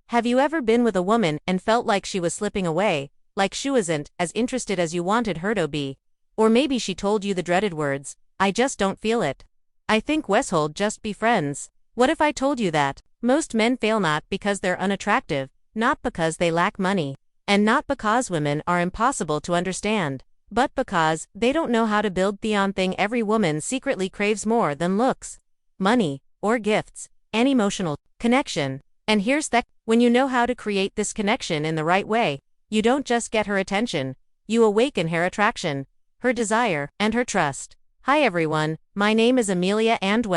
Have you ever been with a woman and felt like she was slipping away, like she wasn't as interested as you wanted her to be? Or maybe she told you the dreaded words, "I just don't feel it. I think Westhold just be friends." What if I told you that? Most men fail not because they're unattractive, not because they lack money, and not because women are impossible to understand, but because they don't know how to build the thing every woman secretly craves more than looks, money, or gifts, an emotional connection. And here's that: when you know how to create this connection in the right way, you don't just get her attention, you awaken her attraction, her desire, and her trust. Hi everyone, my name is Amelia and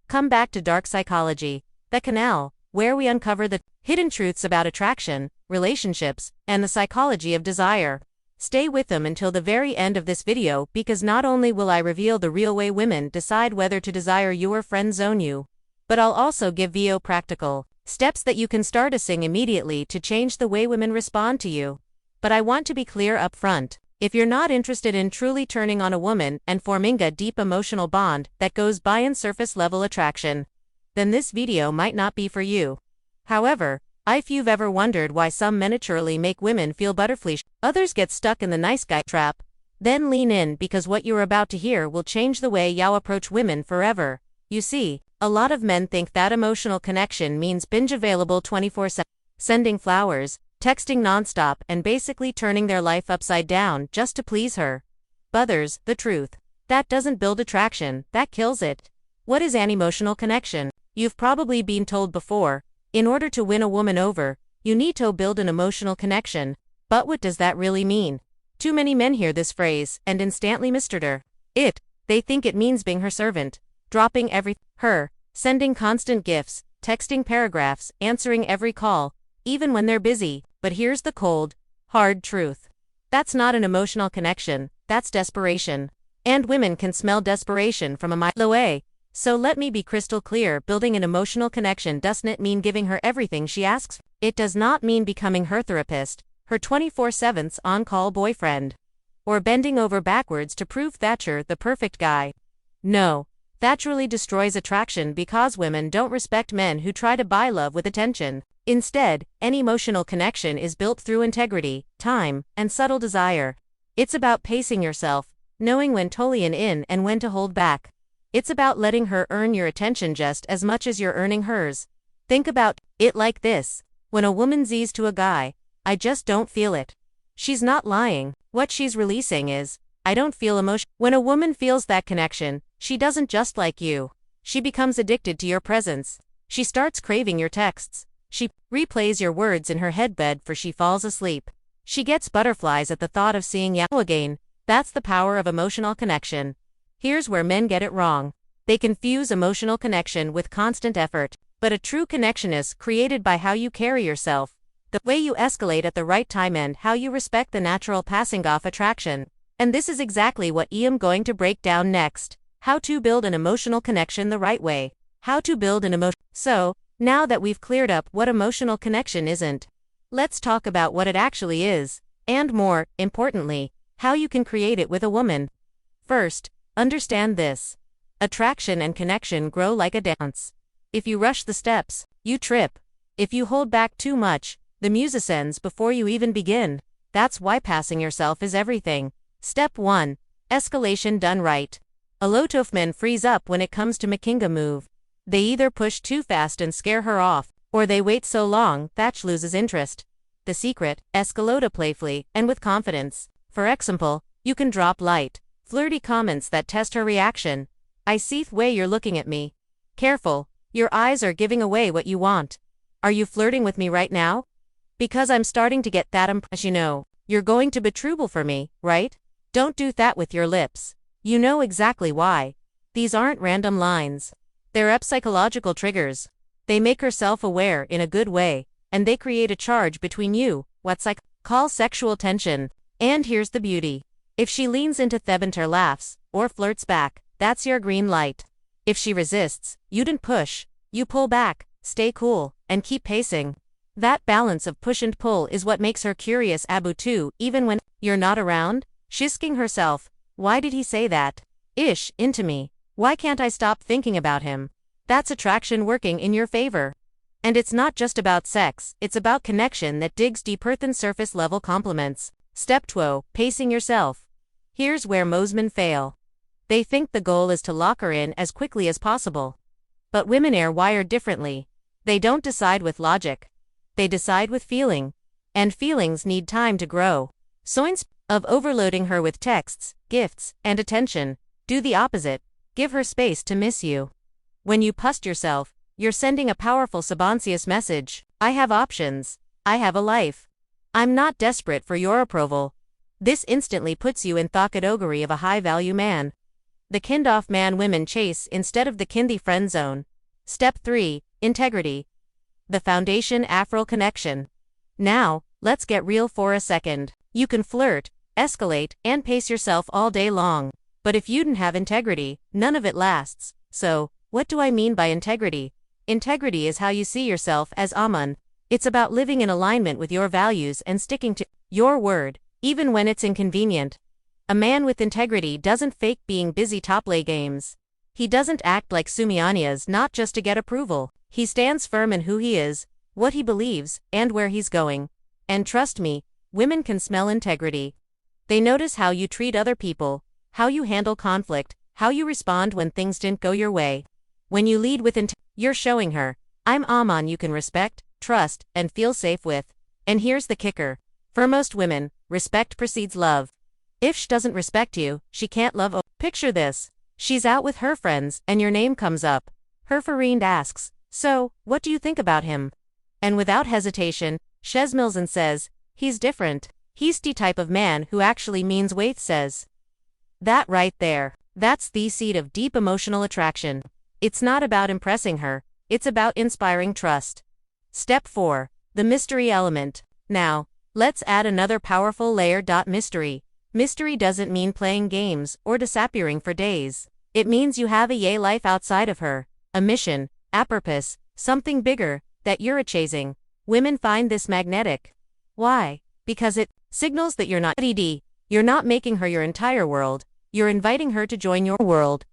come back to Dark Psychology, the canal, where we uncover the hidden truths about attraction, relationships, and the psychology of desire. Stay with them until the very end of this video because not only will I reveal the real way women decide whether to desire you or friend zone you, but I'll also give you practical steps that you can start using immediately to change the way women respond to you. But I want to be clear up front. If you're not interested in truly turning on a woman and forming a deep emotional bond that goes beyond surface level attraction, then this video might not be for you. However, if you've ever wondered why some men naturally make women feel butterflies, others get stuck in the nice guy trap, then lean in because what you're about to hear will change the way you approach women forever. You see, a lot of men think that emotional connection means binge available 24/7, sending flowers, texting nonstop, and basically turning their life upside down just to please her. But there's the truth. That doesn't build attraction, that kills it. What is an emotional connection? You've probably been told before, in order to win a woman over, you need to build an emotional connection. But what does that really mean? Too many men hear this phrase and instantly mistreat it. They think it means being her servant, dropping her, sending constant gifts, texting paragraphs, answering every call, even when they're busy. But here's the cold, hard truth. That's not an emotional connection, that's desperation. And women can smell desperation from a mile away. So let me be crystal clear: building an emotional connection doesn't mean giving her everything she asks. It does not mean becoming her therapist, her 24/7 on-call boyfriend, or bending over backwards to prove Thatcher the perfect guy. No, that truly destroys attraction because women don't respect men who try to buy love with attention. Instead, an emotional connection is built through integrity, time, and subtle desire. It's about pacing yourself, knowing when to lean in and when to hold back. It's about letting her earn your attention just as much as you're earning hers. Think about it like this: when a woman says to a guy, "I just don't feel it," she's not lying. What she's releasing is, "I don't feel emotion." When a woman feels that connection, she doesn't just like you. She becomes addicted to your presence. She starts craving your texts. She replays your words in her headbed before she falls asleep. She gets butterflies at the thought of seeing you again. That's the power of emotional connection. Here's where men get it wrong. They confuse emotional connection with constant effort. But a true connection is created by how you carry yourself, the way you escalate at the right time, and how you respect the natural passing off attraction. And this is exactly what I'm going to break down next. How to build an emotional connection the right way. How to build an emotion. So, now that we've cleared up what emotional connection isn't, let's talk about what it actually is, and more importantly, how you can create it with a woman. First, understand this: attraction and connection grow like a dance. If you rush the steps, you trip. If you hold back too much, the music ends before you even begin. That's why passing yourself is everything. Step 1. Escalation done right. A lot of men freeze up when it comes to making a move. They either push too fast and scare her off, or they wait so long that she loses interest. The secret: escalate playfully and with confidence. For example, you can drop light, flirty comments that test her reaction. "I see the way you're looking at me. Careful, your eyes are giving away what you want. Are you flirting with me right now? Because I'm starting to get that impression. You know, you're going to be trouble for me, right? Don't do that with your lips. You know exactly why." These aren't random lines. They're psychological triggers. They make her self-aware in a good way, and they create a charge between you, what's call sexual tension. And here's the beauty: if she leans into Thebenter laughs, or flirts back, that's your green light. If she resists, you don't push, you pull back, stay cool, and keep pacing. That balance of push and pull is what makes her curious too, even when you're not around. She's asking herself, "Why did he say that? Into me. Why can't I stop thinking about him?" That's attraction working in your favor. And it's not just about sex, it's about connection that digs deeper than surface level compliments. Step 2, pacing yourself. Here's where most men fail. They think the goal is to lock her in as quickly as possible. But women are wired differently. They don't decide with logic. They decide with feeling. And feelings need time to grow. So instead of overloading her with texts, gifts, and attention, do the opposite. Give her space to miss you. When you post yourself, you're sending a powerful subconscious message. I have options. I have a life. I'm not desperate for your approval. This instantly puts you in the category of a high-value man. The kind-off man women chase instead of the kindy friend zone. Step 3, integrity. The foundation Afro connection. Now, let's get real for a second. You can flirt, escalate, and pace yourself all day long. But if you don't have integrity, none of it lasts. So, what do I mean by integrity? Integrity is how you see yourself as a man. It's about living in alignment with your values and sticking to your word, even when it's inconvenient. A man with integrity doesn't fake being busy to play games. He doesn't act like Sumianias not just to get approval. He stands firm in who he is, what he believes, and where he's going. And trust me, women can smell integrity. They notice how you treat other people, how you handle conflict, how you respond when things didn't go your way. When you lead with integrity, you're showing her, I'm a man you can respect, trust, and feel safe with. And here's the kicker. For most women, respect precedes love. If she doesn't respect you, she can't love. Picture this. She's out with her friends, and your name comes up. Her friend asks, so, what do you think about him? And without hesitation, Shez Mills says, he's different. He's the type of man who actually means what says. That right there. That's the seed of deep emotional attraction. It's not about impressing her, it's about inspiring trust. Step 4, the mystery element. Now, let's add another powerful layer. Mystery. Mystery doesn't mean playing games or disappearing for days. It means you have a life outside of her, a mission, a purpose, something bigger that you're chasing. Women find this magnetic. Why? Because it signals that you're not ED. You're not making her your entire world, you're inviting her to join your world.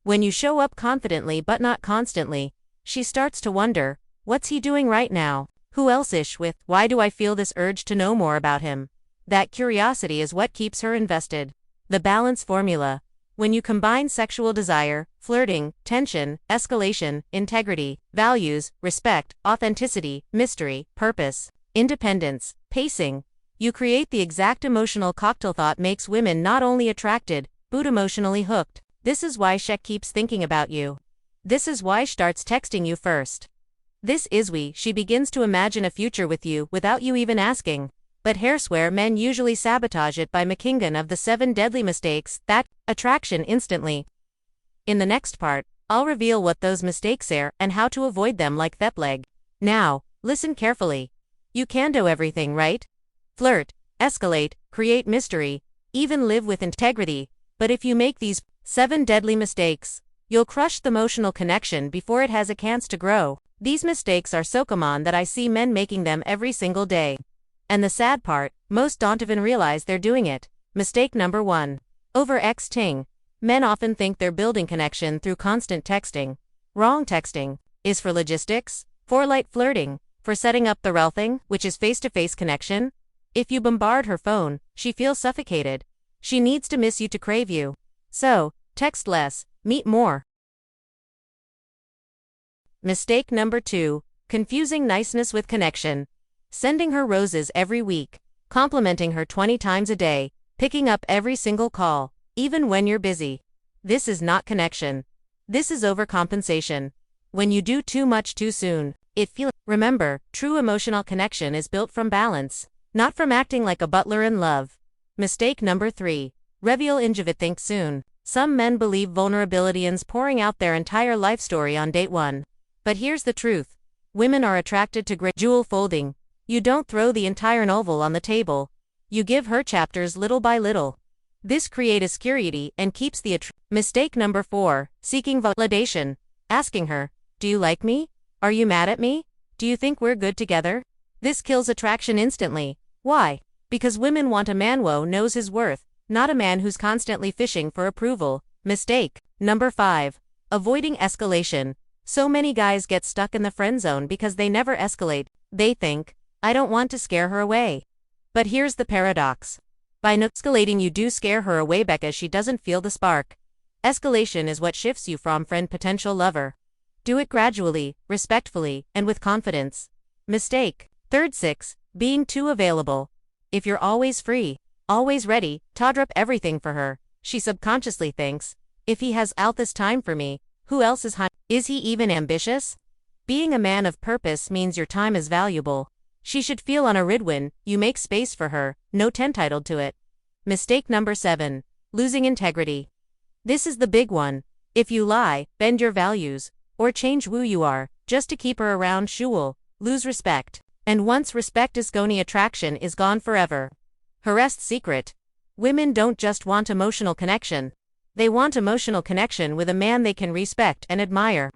When you show up confidently but not constantly, she starts to wonder, what's he doing right now? Who else is with? Why do I feel this urge to know more about him? That curiosity is what keeps her invested. The balance formula. When you combine sexual desire, flirting, tension, escalation, integrity, values, respect, authenticity, mystery, purpose, independence, pacing, you create the exact emotional cocktail that makes women not only attracted, but emotionally hooked. This is why she keeps thinking about you. This is why she starts texting you first. This is why she begins to imagine a future with you without you even asking. But hairswear men usually sabotage it by making of the 7 deadly mistakes that attraction instantly. In the next part, I'll reveal what those mistakes are and how to avoid them like that leg. Now, listen carefully. You can do everything, right? Flirt, escalate, create mystery, even live with integrity. But if you make these 7 deadly mistakes, you'll crush the emotional connection before it has a chance to grow. These mistakes are so common that I see men making them every single day. And the sad part, most don't even realize they're doing it. Mistake number 1. Over-texting. Men often think they're building connection through constant texting. Wrong. Texting is for logistics, for light flirting, for setting up the real thing, which is face-to-face connection. If you bombard her phone, she feels suffocated. She needs to miss you to crave you. So, text less, meet more. Mistake number 2. Confusing niceness with connection. Sending her roses every week, complimenting her 20 times a day, picking up every single call, even when you're busy. This is not connection. This is overcompensation. When you do too much too soon, it feels. Remember, true emotional connection is built from balance, not from acting like a butler in love. Mistake number 3. Reveal think soon. Some men believe vulnerability is pouring out their entire life story on date 1. But here's the truth. Women are attracted to great jewel folding. You don't throw the entire novel on the table. You give her chapters little by little. This creates security and keeps the Mistake number 4. Seeking validation. Asking her, do you like me? Are you mad at me? Do you think we're good together? This kills attraction instantly. Why? Because women want a man who knows his worth, not a man who's constantly fishing for approval. Mistake number 5. Avoiding escalation. So many guys get stuck in the friend zone because they never escalate. They think, I don't want to scare her away. But here's the paradox. By no escalating, you do scare her away because she doesn't feel the spark. Escalation is what shifts you from friend potential lover. Do it gradually, respectfully, and with confidence. Mistake. Third 6. Being too available. If you're always free, always ready, to drop everything for her, she subconsciously thinks, if he has all this time for me, who else is he even ambitious? Being a man of purpose means your time is valuable. She should feel on a Ridwin, you make space for her, no entitled to it. Mistake number 7. Losing integrity. This is the big one. If you lie, bend your values, or change who you are, just to keep her around, she will lose respect. And once respect is gone, attraction is gone forever. Harassed secret. Women don't just want emotional connection. They want emotional connection with a man they can respect and admire.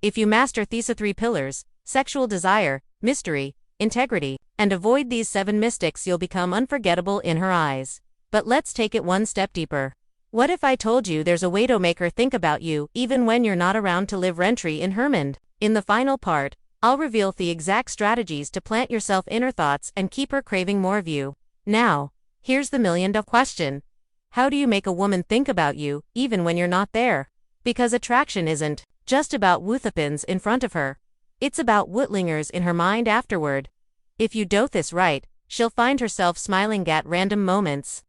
If you master these 3 pillars, sexual desire, mystery, integrity, and avoid these 7 mystics, you'll become unforgettable in her eyes. But let's take it one step deeper. What if I told you there's a way to make her think about you even when you're not around to live rent-free in her mind? In the final part, I'll reveal the exact strategies to plant yourself in her thoughts and keep her craving more of you. Now, here's the $1 million question. How do you make a woman think about you, even when you're not there? Because attraction isn't just about woothapins in front of her. It's about what lingers in her mind afterward. If you do this right, she'll find herself smiling at random moments,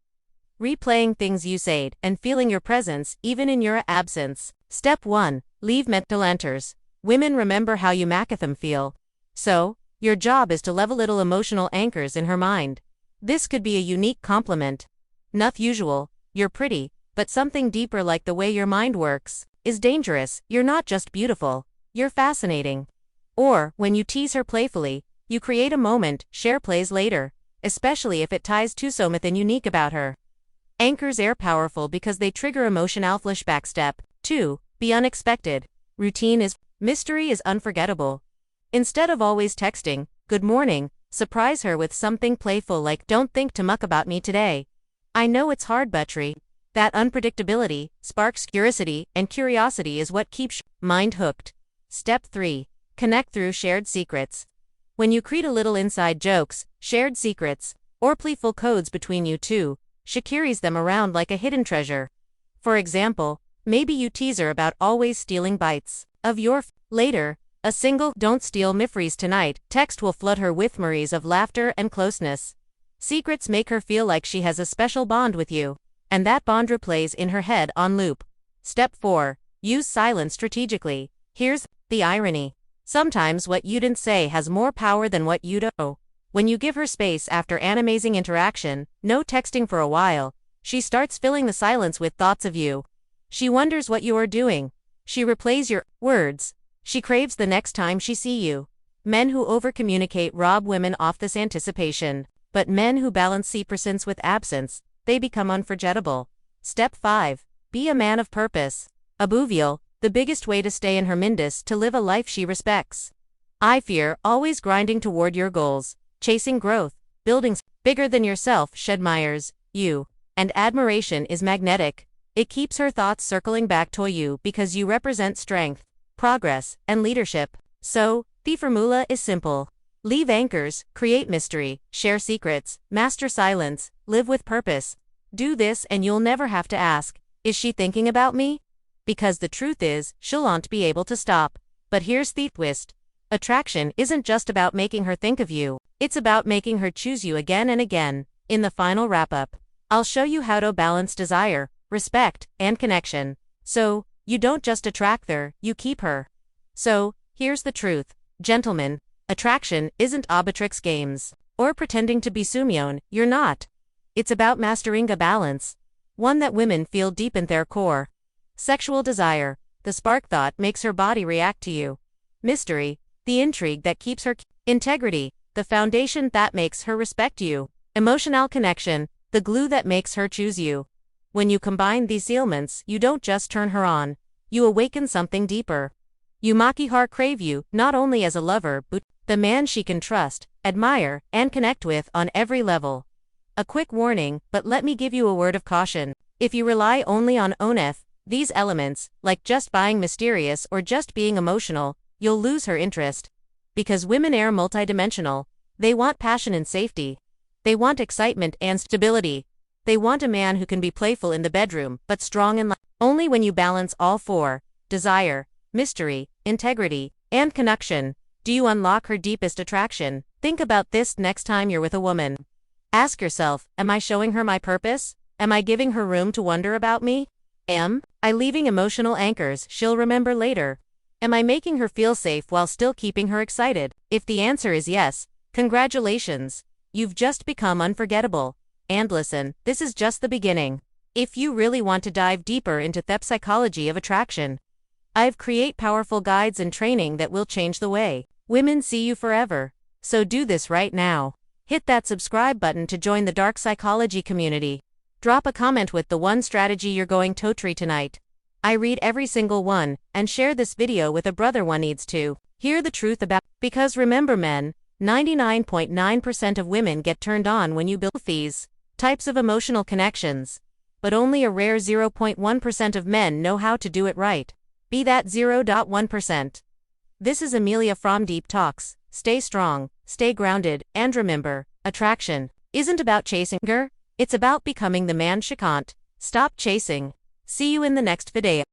replaying things you said, and feeling your presence even in your absence. Step 1. Leave mental anchors. Women remember how you make them feel. So, your job is to level little emotional anchors in her mind. This could be a unique compliment. Not usual, you're pretty, but something deeper like the way your mind works is dangerous. You're not just beautiful, you're fascinating. Or, when you tease her playfully, you create a moment, share plays later, especially if it ties to something unique about her. Anchors are powerful because they trigger emotional flashback. Step 2. Be unexpected. Routine is mystery is unforgettable. Instead of always texting, good morning, surprise her with something playful like, don't think to muck about me today. I know it's hard, but that unpredictability sparks curiosity, and curiosity is what keeps mind hooked. Step 3. Connect through shared secrets. When you create a little inside jokes, shared secrets, or playful codes between you two, she carries them around like a hidden treasure. For example, maybe you tease her about always stealing bites of your later, a single "don't steal my freeze tonight" text will flood her with memories of laughter and closeness. Secrets make her feel like she has a special bond with you, and that bond replays in her head on loop. Step 4. Use silence strategically. Here's the irony. Sometimes what you didn't say has more power than what you do. When you give her space after an amazing interaction, no texting for a while, she starts filling the silence with thoughts of you. She wonders what you are doing. She replays your words. She craves the next time she see you. Men who overcommunicate rob women of this anticipation. But men who balance presence with absence, they become unforgettable. Step 5. Be a man of purpose. Abuvial, the biggest way to stay in her mindis to live a life she respects. I fear always grinding toward your goals, chasing growth, building bigger than yourself. She admires you, and admiration is magnetic. It keeps her thoughts circling back to you because you represent strength, progress, and leadership. So, the formula is simple. Leave anchors, create mystery, share secrets, master silence, live with purpose. Do this and you'll never have to ask, is she thinking about me? Because the truth is, she'll not be able to stop. But here's the twist. Attraction isn't just about making her think of you, it's about making her choose you again and again. In the final wrap-up, I'll show you how to balance desire, respect, and connection. So, you don't just attract her, you keep her. So, here's the truth. Gentlemen, attraction isn't Obitrix games, or pretending to be Sumyon, you're not. It's about mastering a balance. One that women feel deep in their core. Sexual desire, the spark thought makes her body react to you. Mystery, the intrigue that keeps her. Integrity, the foundation that makes her respect you. Emotional connection, the glue that makes her choose you. When you combine these elements, you don't just turn her on, you awaken something deeper. You make her crave you, not only as a lover, but the man she can trust, admire, and connect with on every level. A quick warning, but let me give you a word of caution. If you rely only on ONF, these elements, like just buying mysterious or just being emotional, you'll lose her interest. Because women are multidimensional. They want passion and safety. They want excitement and stability. They want a man who can be playful in the bedroom, but strong in life. Only when you balance all four, desire, mystery, integrity, and connection, do you unlock her deepest attraction. Think about this next time you're with a woman. Ask yourself, am I showing her my purpose? Am I giving her room to wonder about me? Am I leaving emotional anchors she'll remember later? Am I making her feel safe while still keeping her excited? If the answer is yes, congratulations. You've just become unforgettable. And listen, this is just the beginning. If you really want to dive deeper into the psychology of attraction, I've create powerful guides and training that will change the way women see you forever. So do this right now. Hit that subscribe button to join the dark psychology community. Drop a comment with the one strategy you're going to try tonight. I read every single one, and share this video with a brother one needs to hear the truth about. Because remember men, 99.9% of women get turned on when you build these types of emotional connections. But only a rare 0.1% of men know how to do it right. Be that 0.1%. This is Amelia from Deep Talks. Stay strong, stay grounded, and remember, attraction isn't about chasing her, it's about becoming the man she can't stop chasing. See you in the next video.